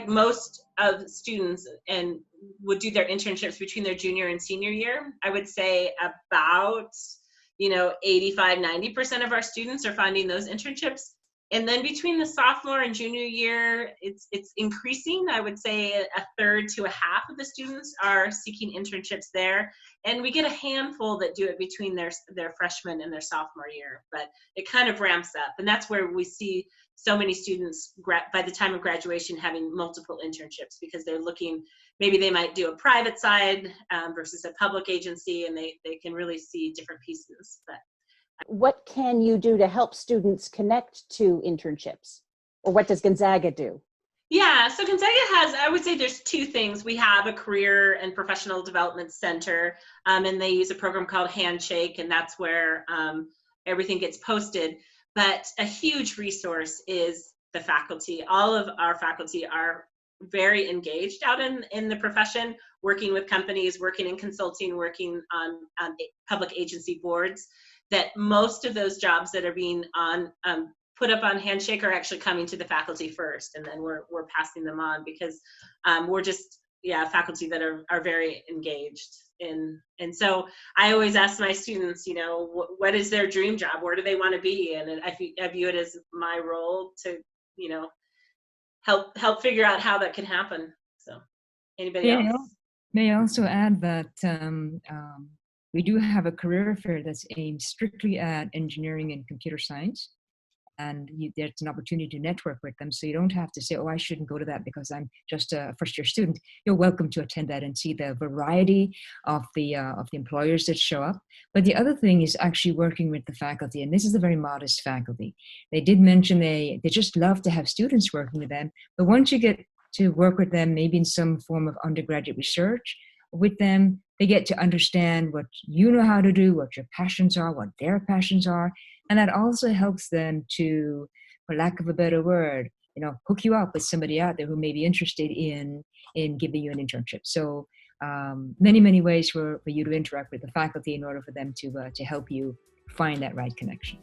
most of students and would do their internships between their junior and senior year. I would say about 85-90% of our students are finding those internships. And then between the sophomore and junior year, it's increasing. I would say a third to a half of the students are seeking internships there. And we get a handful that do it between their freshman and their sophomore year, but it kind of ramps up. And that's where we see so many students by the time of graduation having multiple internships, because they're looking, maybe they might do a private side versus a public agency, and they can really see different pieces. But what can you do to help students connect to internships? Or what does Gonzaga do? Yeah, so Gonzaga has, I would say there's two things. We have a career and professional development center, and they use a program called Handshake, and that's where everything gets posted. But a huge resource is the faculty. All of our faculty are very engaged out in the profession, working with companies, working in consulting, working on public agency boards, that most of those jobs that are being put up on Handshake are actually coming to the faculty first, and then we're passing them on, because we're just faculty that are very engaged in. And so I always ask my students, what is their dream job? Where do they want to be? And I view it as my role to help figure out how that can happen. So anybody else? May I also add that we do have a career fair that's aimed strictly at engineering and computer science. And there's an opportunity to network with them. So you don't have to say, oh, I shouldn't go to that because I'm just a first-year student. You're welcome to attend that and see the variety of the employers that show up. But the other thing is actually working with the faculty. And this is a very modest faculty. They did mention they just love to have students working with them. But once you get to work with them, maybe in some form of undergraduate research with them, they get to understand what you know how to do, what your passions are, what their passions are. And that also helps them to, for lack of a better word, hook you up with somebody out there who may be interested in giving you an internship. So many, many ways for you to interact with the faculty in order for them to help you find that right connection.